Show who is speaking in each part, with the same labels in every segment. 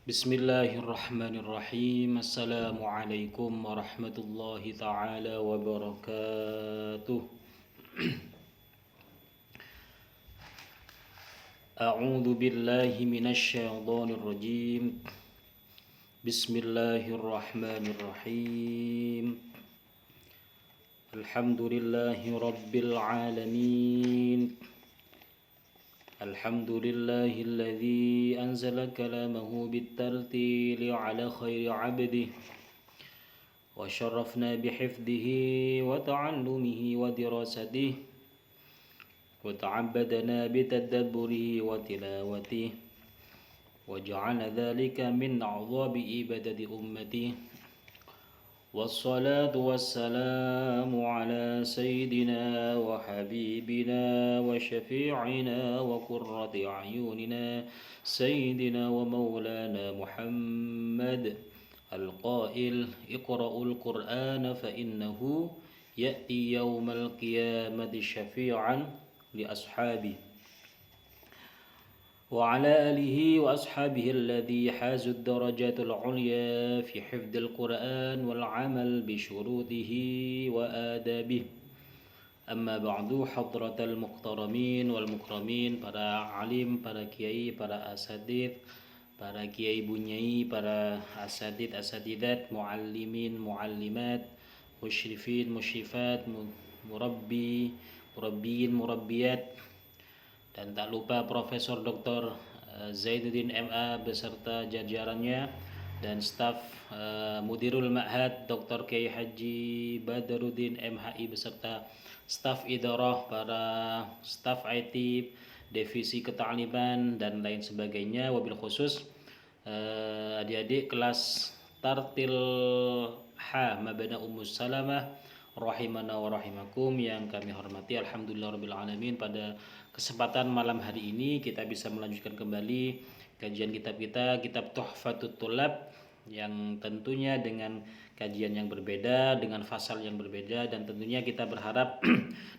Speaker 1: Bismillahirrahmanirrahim. Assalamualaikum warahmatullahi taala wabarakatuh. A'udzu billahi minasy syaithanir rajim. Bismillahirrahmanirrahim. Alhamdulillahi rabbil alamin. الحمد لله الذي أنزل كلامه بالترتيل على خير عبده وشرفنا بحفظه وتعلمه ودراسته وتعبدنا بتدبره وتلاوته وجعل ذلك من أعظم عبادة أمته والصلاة والسلام على سيدنا وحبيبنا وشفيعنا وقرة أعيننا سيدنا ومولانا محمد القائل اقرأوا القرآن فإنه يأتي يوم القيامة شفيعا لأصحابه وعلى آله وأصحابه الذي حازوا الدرجات العليا في حفظ القرآن والعمل بشروطه وآدابه. أما بعد حضرة المحترمين والمكرمين, para alim, para kiai, para asatidz, para kiai bunyai, para asatidz asatidat, muallimin, muallimat, musyrifin, musyrifat, murabbi, murabbin, murabbiyat, dan tak lupa Profesor Dr. Zainuddin MA beserta jajarannya dan staf Mudirul Ma'had Dr. Kiai Haji Badruddin MHI beserta staf idarah, para staf IT, divisi ketakliman dan lain sebagainya. Wabil khusus adik-adik kelas Tartil H Mabana Ummus Salamah rahimana wa rahimakum yang kami hormati. Alhamdulillahirabbil alamin, pada kesempatan malam hari ini kita bisa melanjutkan kembali kajian kitab kita, kitab Tuhfatut Thulab, yang tentunya dengan kajian yang berbeda, dengan fasal yang berbeda, dan tentunya kita berharap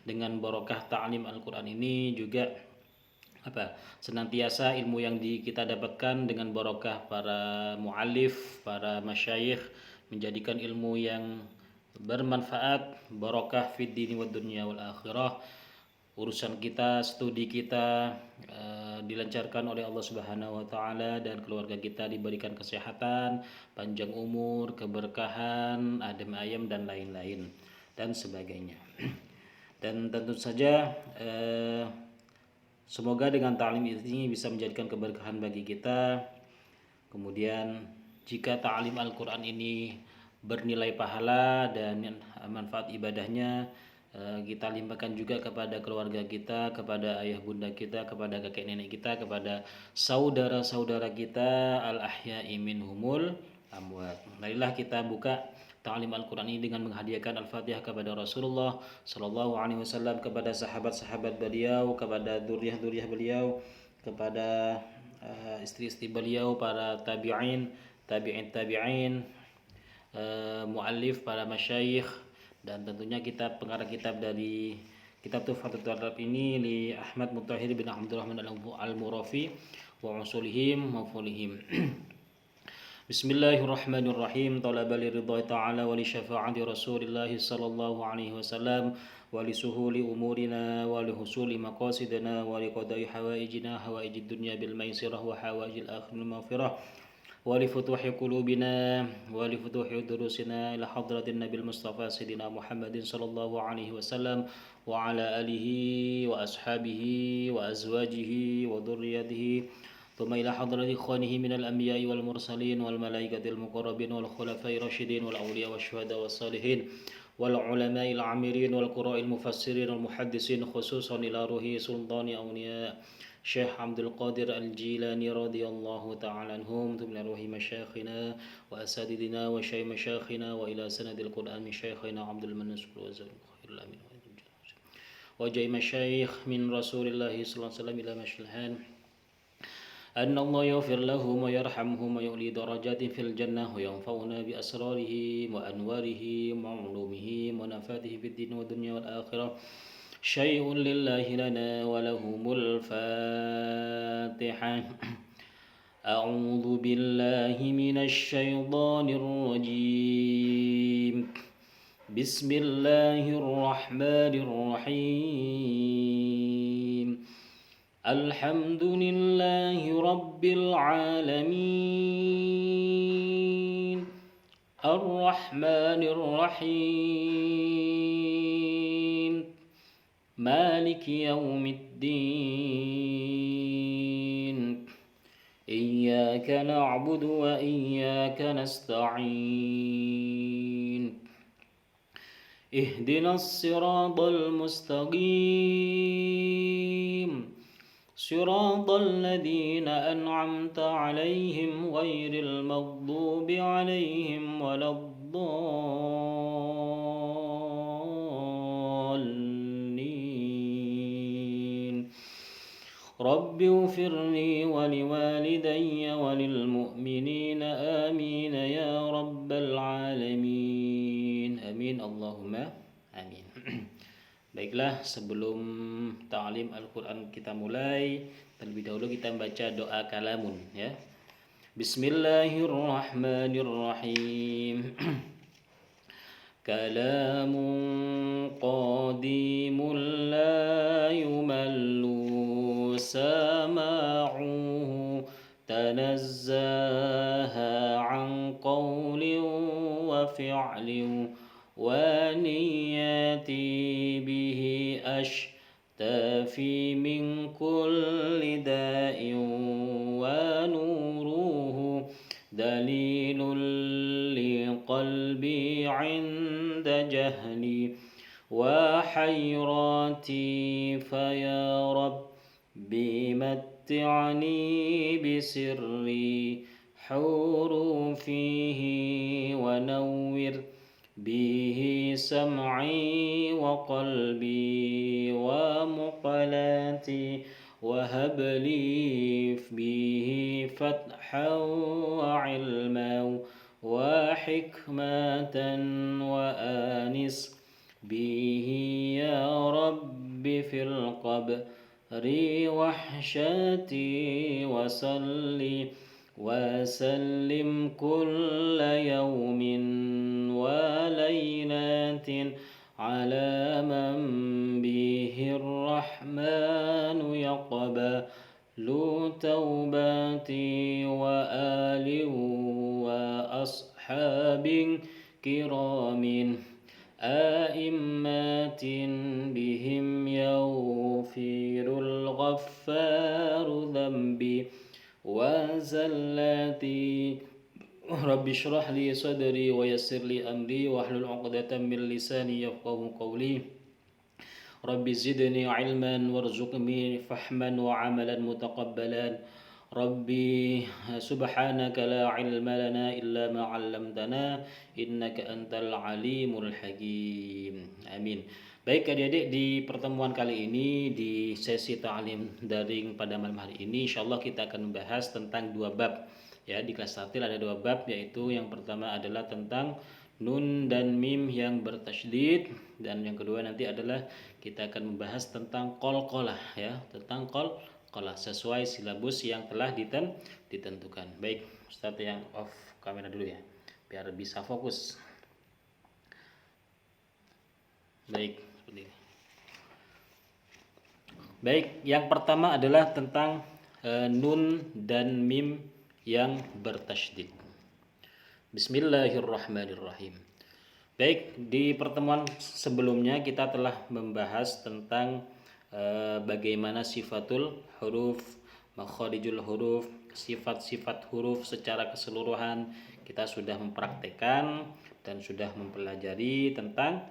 Speaker 1: dengan barokah ta'lim Al-Qur'an ini juga senantiasa ilmu yang kita dapatkan dengan barokah para muallif, para masyayikh, menjadikan ilmu yang bermanfaat, barokah fid dini wad dunya wal akhirah. Urusan kita, studi kita dilancarkan oleh Allah Subhanahu wa taala, dan keluarga kita diberikan kesehatan, panjang umur, keberkahan, adem ayem dan lain-lain dan sebagainya. Dan tentu saja semoga dengan ta'lim ini bisa menjadikan keberkahan bagi kita. Kemudian jika ta'lim Al-Qur'an ini bernilai pahala dan manfaat ibadahnya, kita limpahkan juga kepada keluarga kita, kepada ayah bunda kita, kepada kakek nenek kita, kepada saudara-saudara kita al-ahya'i minhumul amwat. Marilah kita buka ta'lim Al-Qur'an ini dengan menghadiahkan Al-Fatihah kepada Rasulullah sallallahu alaihi wasallam, kepada sahabat-sahabat beliau, kepada dzurriyyah-dzurriyyah beliau, kepada istri-istri beliau, para tabi'in, tabi'in, muallif, para masyayikh, dan tentunya kitab pengarang kitab dari kitab Tuhfatul Thulab ini li Ahmad Mutahhir bin Abdurrahman Al-Murafi wa usulihim wa fulihim. Bismillahirrahmanirrahim. Talaba liridha ta'ala wa li syafa'ati Rasulillah sallallahu alaihi wasallam wa li suhuli umurina wa li husuli maqasidina wa li qada'i hawaijina hawaijid dunya bil maisirah wa hawaijil akhiril maghfirah ولفتوح قلوبنا ولفتوح دروسنا إلى حضرة النبي المصطفى سيدنا محمد صلى الله عليه وسلم وعلى آله وأصحابه وأزواجه وذريته ثم إلى حضرة إخوانه من الأنبياء والمرسلين والملائكة المقربين والخلفاء الراشدين والأولياء والشهداء والصالحين والعلماء العامرين والقراء المفسرين والمحدثين خصوصا إلى روح سلطان أولياء Syekh Abdul Qadir Al-Jilani radhiyallahu ta'ala anhum, ثم روح مشايخنا وأساتذتنا وشيخ مشايخنا وإلى سند القرآن من شيخنا عبد المنصور وزوج خير الأمين وجاء مشايخ من رسول الله صلى الله عليه وسلم إلى مشلهان أن الله يغفر لهم ويرحمهم ويعلي درجات في الجنة وينفعنا بأسرارهم وأنوارهم وعلومهم ونفاته في الدين والدنيا والآخرة. شيء لله لنا ولهم الفاتحة. أعوذ بالله من الشيطان الرجيم. بسم الله الرحمن الرحيم. الحمد لله رب العالمين الرحمن الرحيم مالك يوم الدين إياك نعبد وإياك نستعين اهدنا الصراط المستقيم صراط الذين أنعمت عليهم غير المغضوب عليهم ولا الضالين رب اغفر لي ولوالدي وللمؤمنين آمين يا رب العالمين آمين اللهم آمين. Baiklah, sebelum ta'lim Al-Quran kita mulai, terlebih dahulu kita baca doa kalamun ya. Bismillahirrahmanirrahim. Kalamun qadimun la yumallu sama'uhu tanazzaha an qawlin wa fi'lin ونياتي به أشتفي من كل داء ونوره دليل لقلبي عند جهلي وحيراتي فيا ربي متعني بسري حروفه ونور به سمعي وقلبي ومقلاتي وهب لي به فتحا وعلما وحكمة وآنس به يا رب في القبر وحشتي وصلي وسلم كل يوم وليلة على من به الرحمن يقبل توبتي وآل وأصحاب كرام آئمات بهم يغفر الغفار ذنبي وزلاتي رب اشرح لي صدري ويسر لي أمري واحلل عقدة من لساني يفقهوا قولي رب زدني علما وارزقني فهما وعملا متقبلا ربي سبحانك لا علم لنا إلا ما علمتنا إنك أنت العليم الحكيم آمين. Baik adik-adik, di pertemuan kali ini di sesi ta'lim daring pada malam hari ini insyaallah kita akan membahas tentang dua bab. Ya, di kelas tatil ada dua bab, yaitu yang pertama adalah tentang nun dan mim yang bertasydid, dan yang kedua nanti adalah kita akan membahas tentang qalqalah ya, tentang qalqalah sesuai silabus yang telah ditentukan. Baik, Ustadz yang off kamera dulu ya biar bisa fokus. Baik, seperti ini. Baik, yang pertama adalah tentang nun dan mim yang bertasydid. Bismillahirrahmanirrahim. Baik, di pertemuan sebelumnya kita telah membahas tentang bagaimana sifatul huruf, makharijul huruf, sifat-sifat huruf secara keseluruhan. Kita sudah mempraktekkan dan sudah mempelajari tentang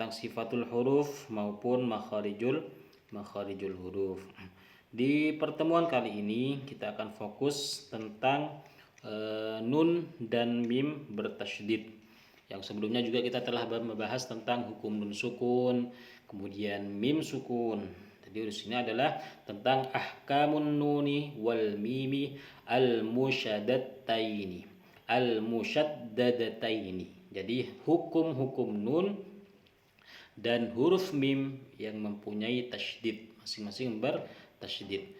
Speaker 1: sifatul huruf maupun makharijul huruf. Di pertemuan kali ini kita akan fokus tentang nun dan mim bertasydid. Yang sebelumnya juga kita telah membahas tentang hukum nun sukun, kemudian mim sukun. Jadi di sini adalah tentang ahkamun nuni wal mimi al musyaddadataini. Jadi hukum-hukum nun dan huruf mim yang mempunyai tasydid, masing-masing bertasydid.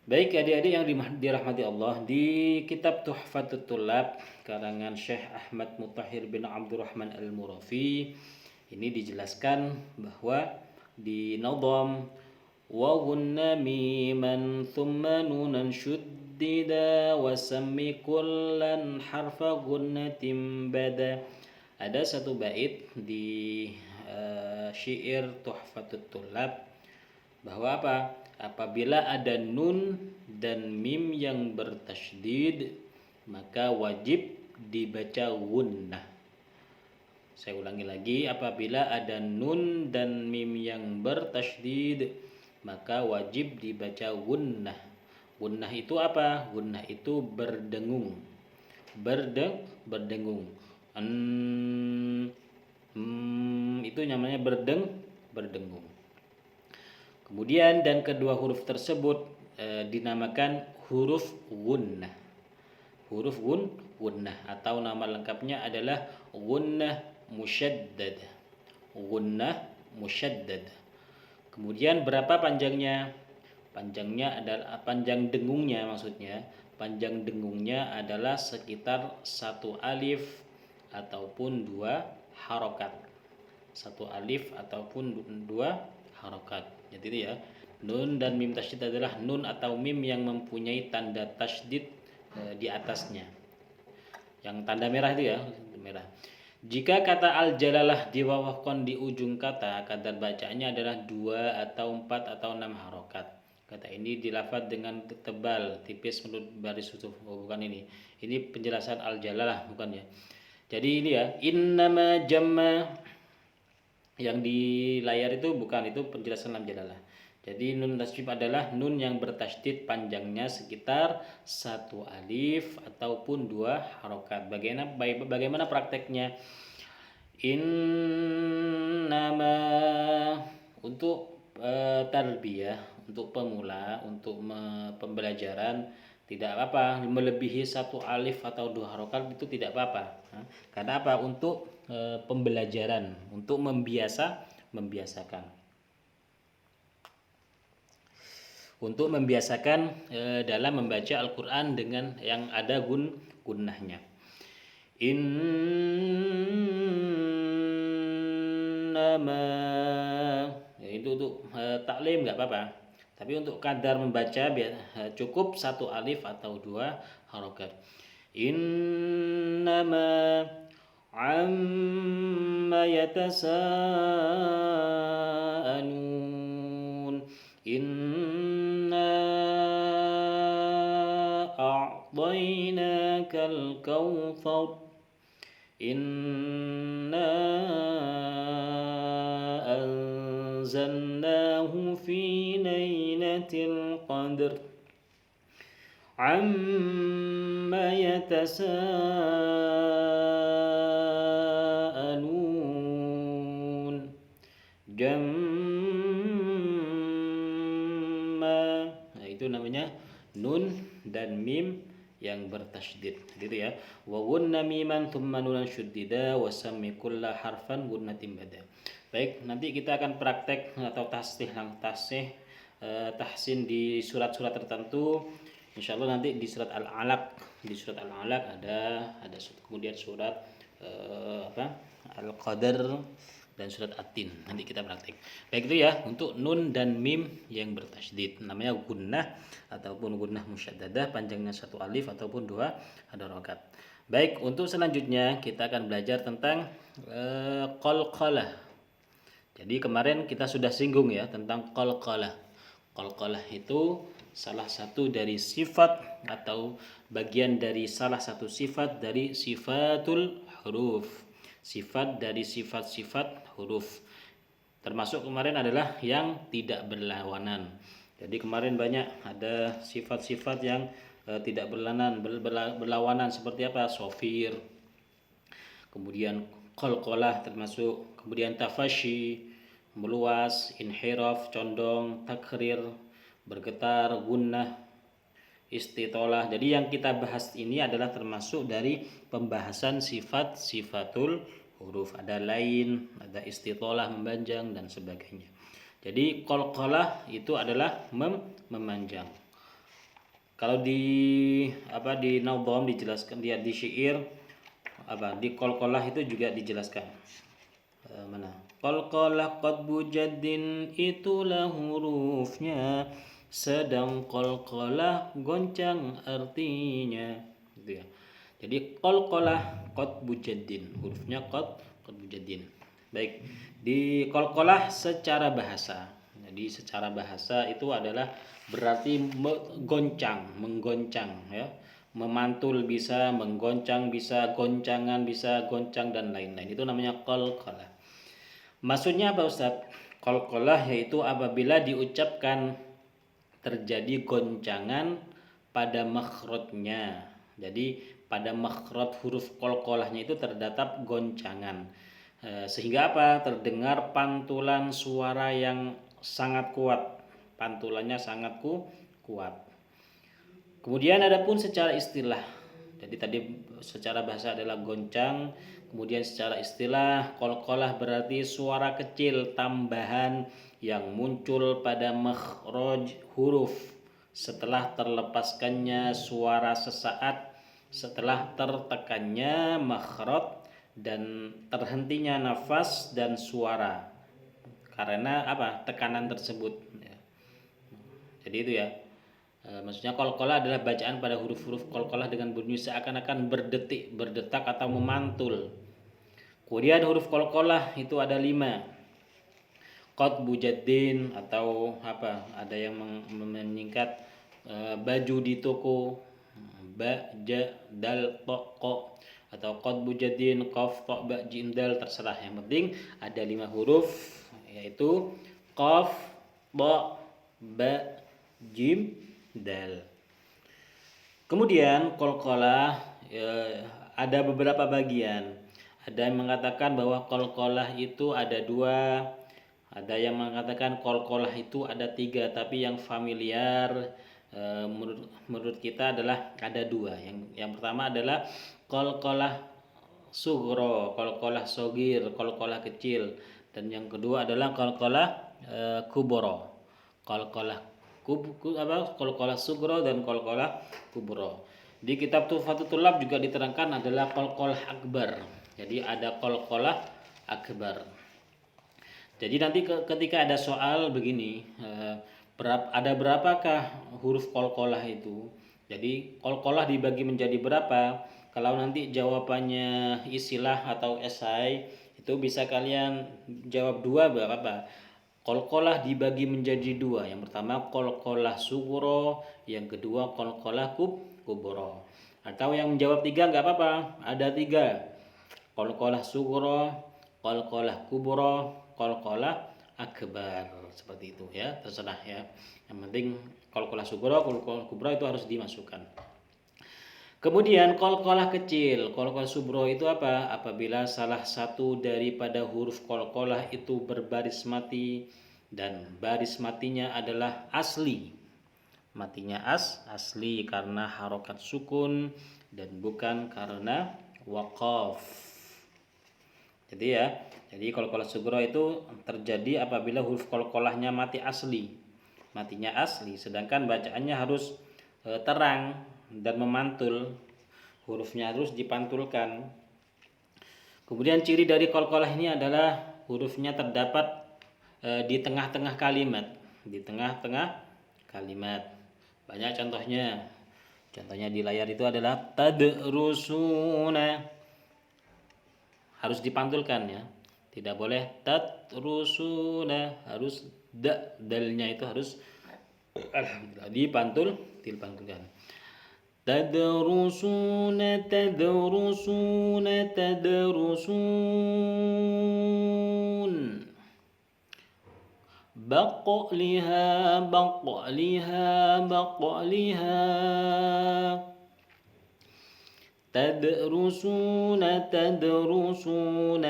Speaker 1: Baik adik-adik yang dirahmati Allah, di kitab Tuhfatul Tullab karangan Syekh Ahmad Mutahhir bin Abdurrahman Al-Murafi ini dijelaskan bahwa di nadham wa gunna miman thumma nunan syuddida wa sammi kullan harfa gunnatin bada. Ada satu bait di syair Tuhfatul Tullab bahwa apa? Apabila ada nun dan mim yang bertasydid maka wajib dibaca gunnah. Saya ulangi lagi, apabila ada nun dan mim yang bertasydid maka wajib dibaca gunnah. Gunnah itu apa? Gunnah itu berdengung. Berdengung. Itu namanya berdengung. Kemudian dan kedua huruf tersebut dinamakan huruf gunnah. Huruf gunnah atau nama lengkapnya adalah gunnah musyaddadah. Gunnah musyaddadah. Kemudian berapa panjangnya? Panjangnya adalah panjang dengungnya maksudnya. Panjang dengungnya adalah sekitar 1 alif ataupun 2 harokat. 1 alif ataupun 2 harokat. Jadi itu ya, nun dan mim tasydid adalah nun atau mim yang mempunyai tanda tasydid di atasnya. Yang tanda merah itu ya, merah. Jika kata al-jalalah diwawahkan di ujung kata, kadar bacaannya adalah 2 atau 4 atau 6 harokat. Kata ini dilafaz dengan tebal, tipis menurut baris huruf. Oh, bukan ini. Ini penjelasan al-jalalah bukan ya. Jadi ini ya, innama jamma yang di layar itu bukan, itu penjelasan lam jalalah. Jadi nun tasydid adalah nun yang bertasydid panjangnya sekitar 1 alif ataupun 2 harokat. Bagaimana prakteknya? Innama untuk tarbiyah, untuk pemula, untuk pembelajaran tidak apa-apa melebihi 1 alif atau 2 harokat, itu tidak apa-apa. Karena apa? Untuk pembelajaran, untuk membiasakan. Untuk membiasakan dalam membaca Al-Qur'an dengan yang ada gunnahnya. Innama itu untuk taklim nggak apa-apa. Tapi untuk kadar membaca cukup 1 alif atau 2 harokat. Innama amma yatasaalun inna a'tainakal kautsar inna anzalnahu fi lailatul qadr amma yatasaalun jamma. Nah, itu namanya nun dan mim yang bertasydid gitu ya. Wa gunna miman thumma nunan syuddida wa sammi kulla harfan gunnatin bada. Baik, nanti kita akan praktek atau tahsin di surat-surat tertentu. Insyaallah nanti di surat Al-Alaq, ada kemudian surat Al-Qadar dan surat At-Tin. Nanti kita praktek. Baik itu ya untuk nun dan mim yang bertasydid, namanya gunnah ataupun gunnah musyaddadah, panjangnya 1 alif ataupun 2 harokat. Baik, untuk selanjutnya kita akan belajar tentang qalqalah. Jadi kemarin kita sudah singgung ya tentang qalqalah. Qalqalah itu salah satu dari sifat atau bagian dari salah satu sifat dari sifatul huruf. Sifat dari sifat-sifat huruf. Termasuk kemarin adalah yang tidak berlawanan. Jadi kemarin banyak ada sifat-sifat yang tidak berlawanan seperti apa? Sofir. Kemudian qalqalah termasuk, kemudian tafasyi, meluas, inhiraf, condong, takrir, bergetar, gunnah, istitolah. Jadi yang kita bahas ini adalah termasuk dari pembahasan sifatul huruf. Ada lain, ada istitolah, memanjang dan sebagainya. Jadi qalqalah itu adalah memanjang. Kalau di di Nadham dijelaskan, dia di syair di qalqalah itu juga dijelaskan. Mana? Qalqalah qadbu jaddin itulah hurufnya, sedang qalqalah goncang artinya. Gitu ya. Jadi qalqalah qadbu jaddin, hurufnya qadbu jaddin. Baik. Di qalqalah secara bahasa. Jadi secara bahasa itu adalah berarti menggoncang ya. Memantul bisa, menggoncang bisa, goncangan bisa, goncang dan lain-lain. Itu namanya qalqalah. Maksudnya apa Ustaz? Qalqalah yaitu apabila diucapkan terjadi goncangan pada makhrajnya. Jadi pada makhraj huruf qalqalahnya itu terdapat goncangan. Sehingga apa? Terdengar pantulan suara yang sangat kuat. Pantulannya sangat kuat. Kemudian adapun secara istilah. Jadi tadi secara bahasa adalah goncang, kemudian secara istilah qalqalah berarti suara kecil tambahan yang muncul pada makhraj huruf setelah terlepaskannya suara sesaat setelah tertekannya makhraj dan terhentinya nafas dan suara karena tekanan tersebut ya. Jadi itu ya. Maksudnya qalqalah adalah bacaan pada huruf-huruf qalqalah dengan bunyi seakan-akan berdetik, berdetak atau memantul. Kemudian huruf qalqalah itu ada 5. Qadbu jaddin atau ada yang menyingkat baju di toko, ba ja dal ta qa, atau qadbu jaddin qaf ta ba jim dal, terserah, yang penting ada 5 huruf yaitu qaf ta ba jim dal. Kemudian qalqalah ada beberapa bagian. Ada yang mengatakan bahwa qalqalah itu ada 2. Ada yang mengatakan qalqalah itu ada 3. Tapi yang familiar menurut kita adalah ada 2. Yang pertama adalah qalqalah sughra, qalqalah sogir, qalqalah kecil. Dan yang kedua adalah qalqalah kubra. Qalqalah qalqalah sughra dan qalqalah kubra. Di kitab Tuhfatul Thullab juga diterangkan adalah qalqalah akbar. Jadi ada qalqalah akbar. Jadi nanti ketika ada soal begini, ada berapakah huruf qalqalah itu? Jadi qalqalah dibagi menjadi berapa? Kalau nanti jawabannya istilah atau esai, itu bisa kalian jawab 2 berapa? Qalqalah dibagi menjadi 2. Yang pertama qalqalah sughra, yang kedua qalqalah kubra. Atau yang menjawab 3 enggak apa-apa, ada 3. Qalqalah sughra, qalqalah kubra, qalqalah akbar. Seperti itu ya, terserah ya. Yang penting qalqalah sughra, qalqalah kubra itu harus dimasukkan. Kemudian qalqalah kecil. Qalqalah sughra itu apa? Apabila salah satu daripada huruf qalqalah itu berbaris mati dan baris matinya adalah asli. Matinya asli karena harokat sukun dan bukan karena waqaf. Jadi qalqalah sughra itu terjadi apabila huruf qalqalahnya mati asli. Matinya asli, sedangkan bacaannya harus terang dan memantul, hurufnya harus dipantulkan. Kemudian ciri dari qalqalah ini adalah hurufnya terdapat di tengah-tengah kalimat, banyak contohnya. Contohnya di layar itu adalah tadrusuna, harus dipantulkan ya, tidak boleh tadrusuna, harus dalnya itu harus dipantulkan. Tadrusuna tadrusun, baqliha tadrusuna tadrusun,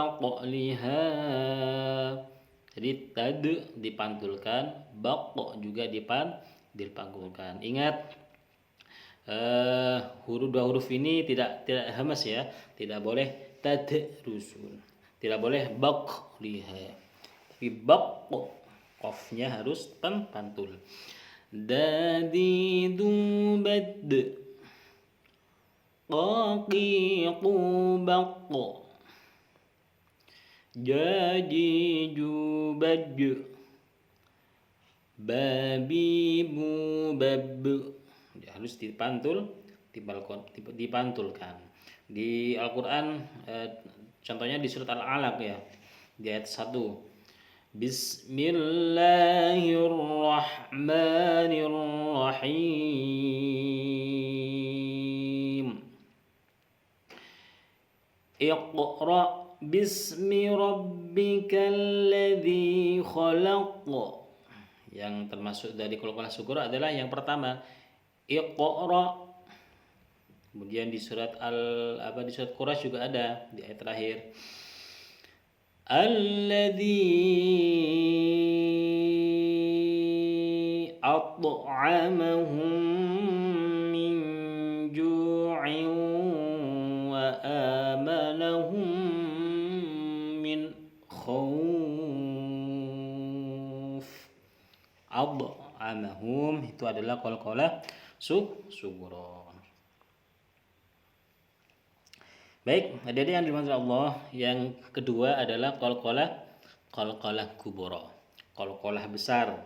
Speaker 1: baqliha. Jadi tad dipantulkan, baq juga dipantulkan. Ingat dua huruf ini tidak hamas ya, tidak boleh tadrusun. Tidak boleh bak liha. Tapi bak qafnya harus pantul. Dadidu bad qaqiqu baq jajiju baj babibu bab. Harus dipantulkan. Di Al-Qur'an contohnya di surat Al-Alaq ya, di ayat 1. Bismillahirrahmanirrahim. Iqra bismi rabbikal ladzi khalaq. Yang termasuk dari qalqalah sugro adalah yang pertama Iqra. Kemudian di surat di surat Quraisy juga ada di ayat terakhir. Alladzi at'amahum min ju'in wa amanahum min khauf. At'amahum itu adalah qalqalah sugro. Baik, adik-adik yang dimaksud Allah, yang kedua adalah qalqalah kubra. Qalqalah besar.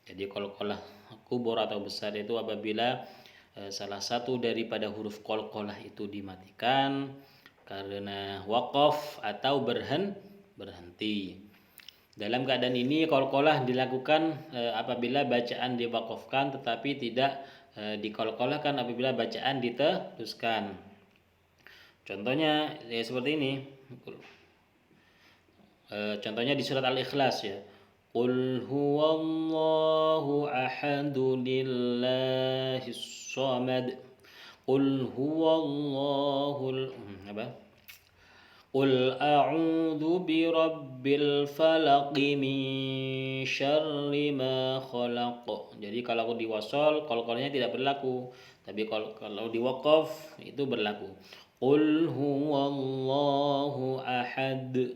Speaker 1: Jadi qalqalah kubra atau besar itu apabila salah satu daripada huruf qalqalah itu dimatikan karena waqaf atau berhenti. Dalam keadaan ini qalqalah dilakukan apabila bacaan diwaqafkan tetapi tidak diqalqalahkan apabila bacaan diteruskan. Contohnya ya seperti ini. Contohnya di surat Al-Ikhlas ya. Qul huwallahu ahadun lillahis samad. Qul huwallahul Qul a'udzu birabbil falaq min syarri ma khalaq. Jadi kalau diwasal qalqalahnya tidak berlaku, tapi kalau diwaqaf itu berlaku. Qul huwallahu ahad.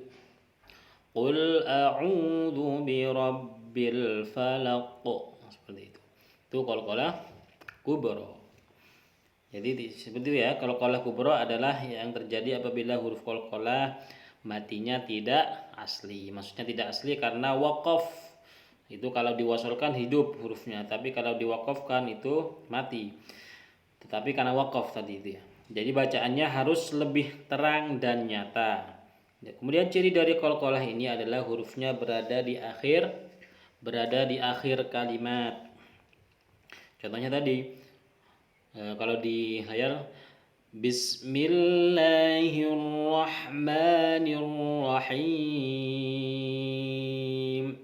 Speaker 1: Qul a'udzu birabbil falaq. Seperti itu. Itu qalqalah kubra. Jadi seperti itu ya, qalqalah kubra adalah yang terjadi apabila huruf qalqalah matinya tidak asli. Maksudnya tidak asli karena waqaf. Itu kalau diwasalkan hidup hurufnya, tapi kalau diwaqafkan itu mati. Tetapi karena waqaf tadi itu ya. Jadi bacaannya harus lebih terang dan nyata. Kemudian ciri dari qalqalah ini adalah hurufnya berada di akhir kalimat. Contohnya tadi kalau di layar Bismillahirrahmanirrahim.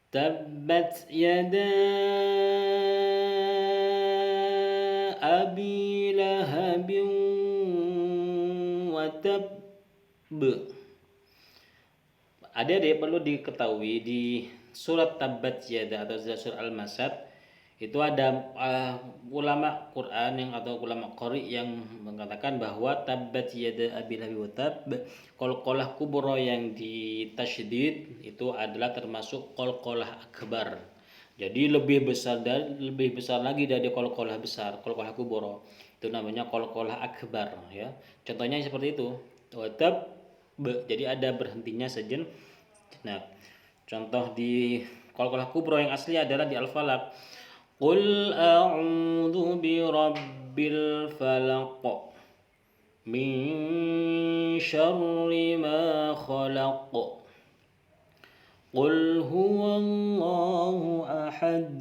Speaker 1: Tabbat yada abi lahabin wa tabb. Adik-adik perlu diketahui di surat Tabbat Yada atau surat Al-Masad itu ada ulama Quran atau ulama qari yang mengatakan bahwa Tabbat Yada abi lahabin wa tabb, qalqalah kubra yang ditasydid itu adalah termasuk qalqalah akbar. Jadi lebih besar lagi dari qalqalah besar, qalqalah kubra. Itu namanya qalqalah akbar ya. Contohnya seperti itu. Wa tabb, jadi ada berhentinya sejenak. Contoh di qalqalah kubra yang asli adalah di Al-Falaq. Qul a'udzu birabbil falaq min syarri ma khalaq. Qul huwallahu ahad.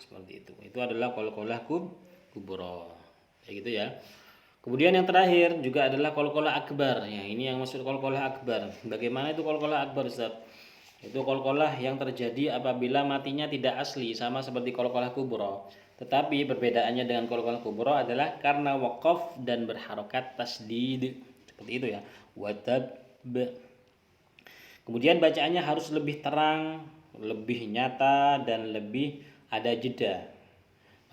Speaker 1: Seperti itu. Itu adalah qalqalah kubra. Kayak gitu ya. Kemudian yang terakhir juga adalah qalqalah akbar. Ya, ini yang maksud qalqalah akbar. Bagaimana itu qalqalah akbar, Ustaz? Itu qalqalah yang terjadi apabila matinya tidak asli, sama seperti qalqalah kubra. Tetapi perbedaannya dengan qalqalah kubra adalah karena waqaf dan berharokat tasdid. Seperti itu ya. Wa tabb. Kemudian bacaannya harus lebih terang, lebih nyata dan lebih ada jeda.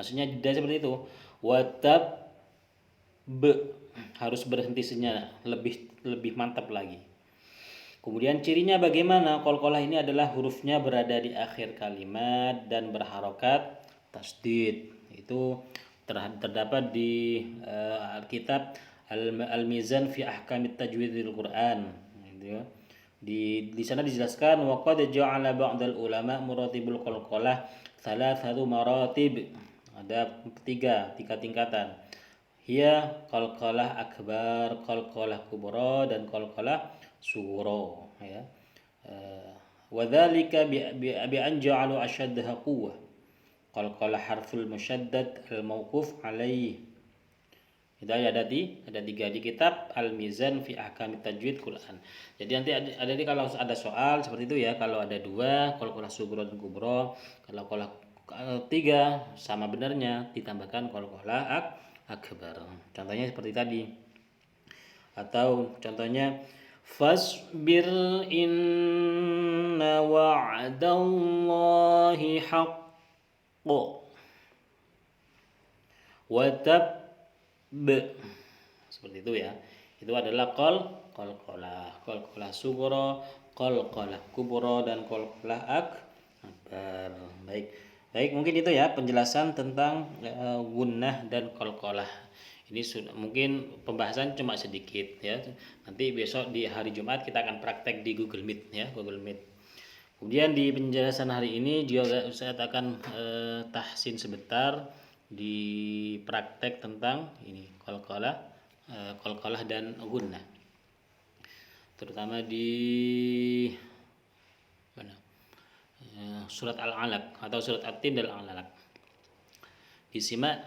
Speaker 1: Maksudnya jeda seperti itu. Wa tabb. harus berhenti sejenak, lebih mantap lagi. Kemudian cirinya bagaimana? Qalqalah ini adalah hurufnya berada di akhir kalimat dan berharokat tasdid. Itu terdapat di Alkitab Al-Mizan fi Ahkamit Tajwidil Quran. Gitu ya. Di sana dijelaskan wa qad ja'ala ba'dal ulama muratibul qalqalah thalathatu maratib. Ada tiga tingkatan. Hiya qalqalah akbar, qalqalah kubra dan qalqalah sughra ya. Wa dzalika bi an ja'alu ashaddaha quwwah. Qalqalah harful musyaddad al-mauquf alaihi. Itu ada tiga di kitab Al-Mizan fi Ahkamit Tajwid Quran. Jadi nanti ada kalau ada soal seperti itu ya, kalau ada dua qalqalah sughra dan kubra, kalau qalqalah tiga sama benarnya ditambahkan qalqalah akbar. Contohnya seperti tadi. Atau contohnya fasbir inna wa'dallahi haqqo wa seperti itu ya. Itu adalah qalqalah sughra, qalqalah kubra dan qalqalah akbar. Baik, mungkin itu ya penjelasan tentang gunnah dan qalqalah. Ini mungkin pembahasan cuma sedikit ya. Nanti besok di hari Jumat kita akan praktek di Google Meet ya, Google Meet. Kemudian di penjelasan hari ini juga saya akan tahsin sebentar di praktek tentang ini qalqalah dan gunnah. Terutama di mana? Surat Al-Alaq atau surat At-Tin dan Al-Alaq. Disimak.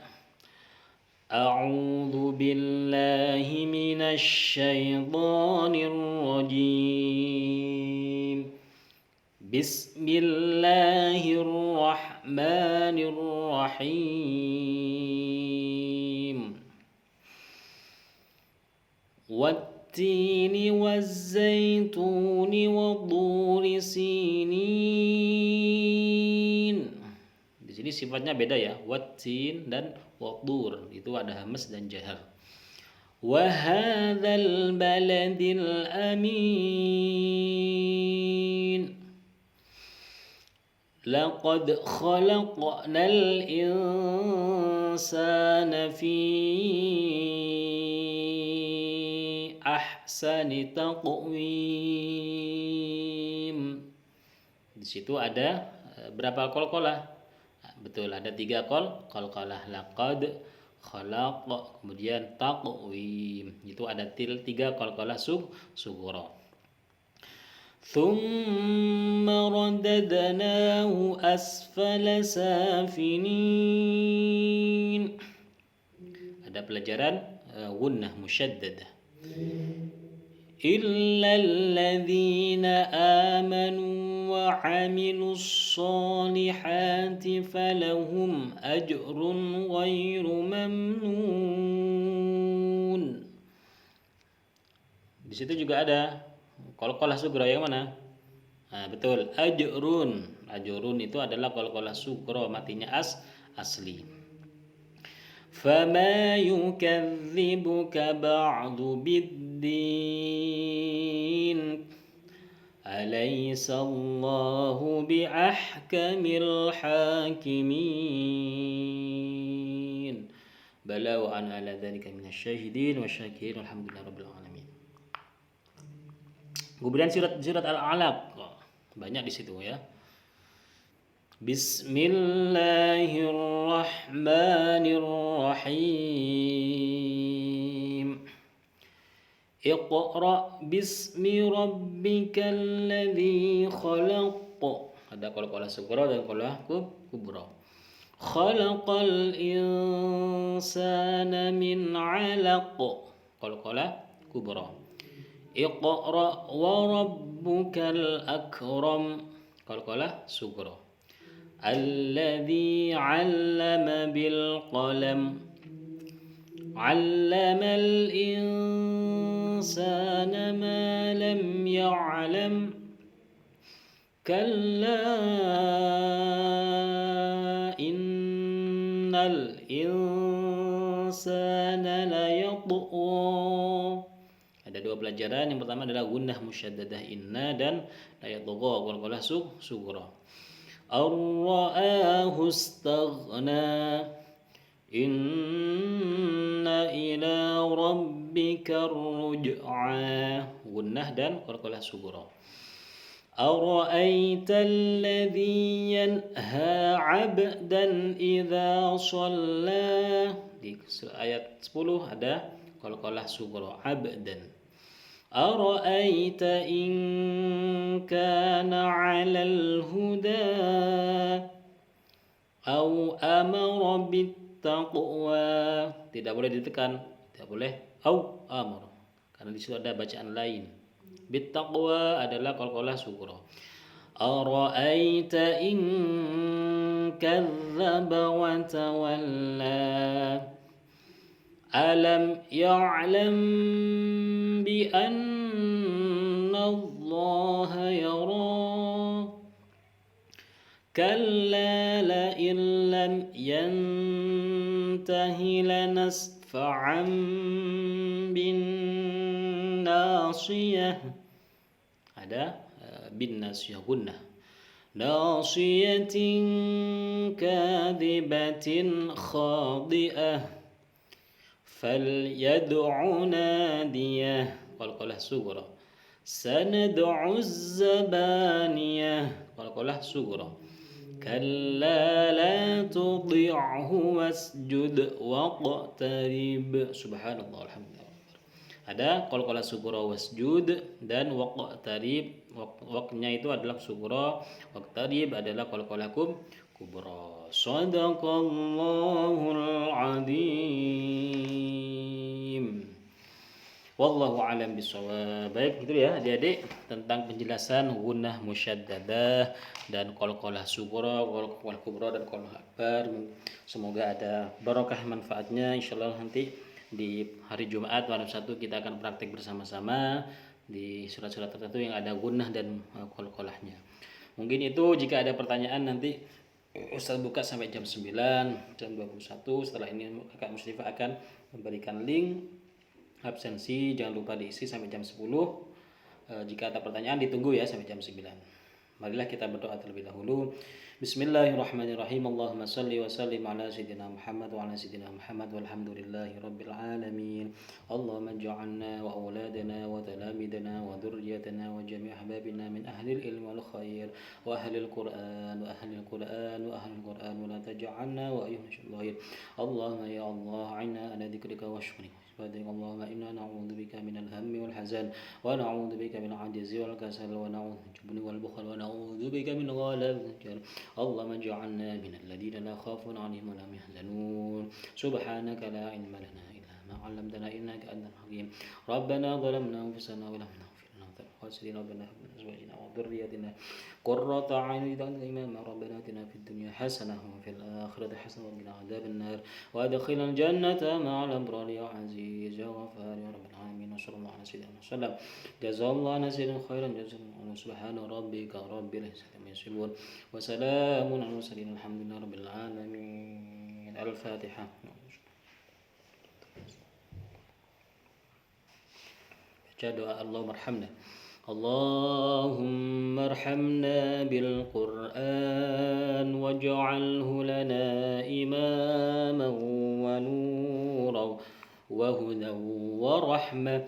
Speaker 1: A'udzu billahi minasy syaithanir rajim. Bismillahirrahmanirrahim. Wat-tini waz-zaituni wad-duri sinin. Di sini sifatnya beda ya, wat-tin dan wad-dur. Itu ada hamzah dan jahar. Wa hadzal baladil amin. Laqad khalaqnal insana fi ahsani taqwim. Di situ ada berapa qalqalah? Betul, ada 3 qalqalah. Laqad khalaq, kemudian taqwim. Itu ada 3 qalqalah sughra. Thumma radadnahu asfala safinin. Ada pelajaran gunnah musyaddadah. Illal ladzina amanu wa 'amilus sholihati falahum ajrun ghairu mamnun. Di situ juga ada qalqalah sughra yang mana? Nah, betul, ajrun. Ajrun itu adalah qalqalah sughra, matinya asli. Fama yukadzibuka ba'du biddin. Alaysa Allahu biahkamil hakimin. Bala wa ana ala dzalika minasyahidin wa syakirin alhamdulillahirabbil alamin. Kemudian surat Al-Alaq banyak di situ ya. Bismillahirrahmanirrahim. Iqra bismi rabbikal ladzi khalaq. Ada qalqalah sughra dan qalqalah kubra. Khalaqal insana min 'alaq. Qalqalah kubra. Iqra wa rabbukal akram. Qalqalah sughra. Alladzi 'allama bil qalam. 'Allamal insana ma lam ya'lam. Kalla innal insana la yatgha Ada dua pelajaran. Yang pertama adalah gunnah musyaddadah inna dan la yatgha qalqalah sughra. Ar-ra'ahu istaghna inna ila rabbika ruj'a. Gunnah dan qalqalah sughra. أرأيت الذي ينهى عبدا إذا صلى. Di ayat 10 ada qalqalah sughra abdan. أرأيت إن كان على الهدى أو أمر بالتقوى. Tidak boleh ditekan, tidak boleh au amar, karena di situ ada bacaan lain. Bittaqwa adalah qalqalah sughra. Ara'aita in kadzdzaba wa tawalla alam ya'lam bi anna Allah yara kalla la in lam yantahi lanasfa'an bin nasiyah. Ada bin nasiyah gunnah. Nasiyatin kadhibatin khadi'ah falyad'u nadiyah. Qalqalah sughra. Sanad'u zabaniyah. Qalqalah sughra. Kalla la tudhi'hu wasjud waqtarib. Subhanallah, alhamdulillah. Ada qalqalah sughra wasjud dan waqtarib. Waqnya itu adalah sughra, waqtarib adalah qalqalah kubra. Shadaqallahul azim. Wallahu a'lam bishawab. Baik, itu ya adik-adik tentang penjelasan gunnah musyaddadah dan qalqalah sughra, qalqalah kubra dan qalqalah akbar. Semoga ada barokah manfaatnya. Insyaallah nanti di hari Jumat malam 1 kita akan praktek bersama-sama di surat-surat tertentu yang ada gunnah dan qalqalahnya. Mungkin itu, jika ada pertanyaan nanti Ustaz buka sampai jam 9, jam 21. Setelah ini Kak Muslifa akan memberikan link absensi, jangan lupa diisi sampai jam 10. Jika ada pertanyaan ditunggu ya sampai jam 9. Marilah kita berdoa terlebih dahulu. Bismillahirrahmanirrahim. Allahumma salli wa sallim ala sayyidina Muhammad wa ala sayyidina Muhammad walhamdulillahi rabbil alamin. Allahumma ij'alna wa auladana wa talamidana wa dhurriyatana wa jami' ahbabina min ahli al-ilm wal khair wa ahli al-Qur'an wa ahli al-Qur'an wa ahli al-Qur'an wa la taj'alna wa ayyuhal. Allahumma ya Allah, a'inna ala dzikrika wa syukrika. اللهم إنا نعوذ بك من الهم والحزن ونعوذ بك من العجز والكسل ونعوذ من الجبن والبخل ونعوذ بك من غلبة الدين. اللهم اجعلنا من الذين لا خوف عليهم ولا هم يحزنون. سبحانك لا علم لنا إلا ما علمتنا إنك أنت الحكيم. ربنا ظلمنا أنفسنا ولم نغفر لنا وتغفر ربنا من أزواجنا وذريتنا قرة أعين واجعلنا إماما. ربنا آتنا في الدنيا حسنة وفي الآخرة حسنة وقنا عذاب النار وأدخلنا الجنة مع الأبرار يا عزيز يا غفار يا رب العالمين. وصلى الله على سيدنا محمد. جزا الله سيدنا خيرا جزاء. سبحان ربك رب العزة عما يصفون وسلام على المرسلين الحمد لله رب العالمين. الفاتحة. baca doa Allahumma arhamna. Allahumma arhamna bil Qur'an waj'alhu lana imaman wa nuran wa hudan wa rahmah.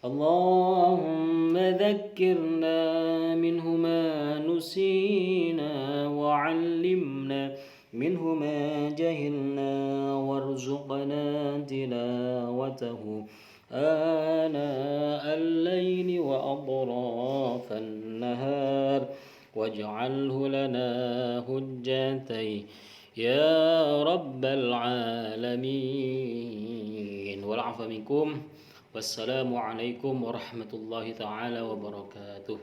Speaker 1: Allahumma dhakkirna minhu ma nusina wa 'allimna minhu ma jahilna warzuqna tilawatahu آناء الليل وأطراف النهار واجعله لنا حجتين يا رب العالمين. والعفو منكم والسلام عليكم ورحمة الله تعالى وبركاته.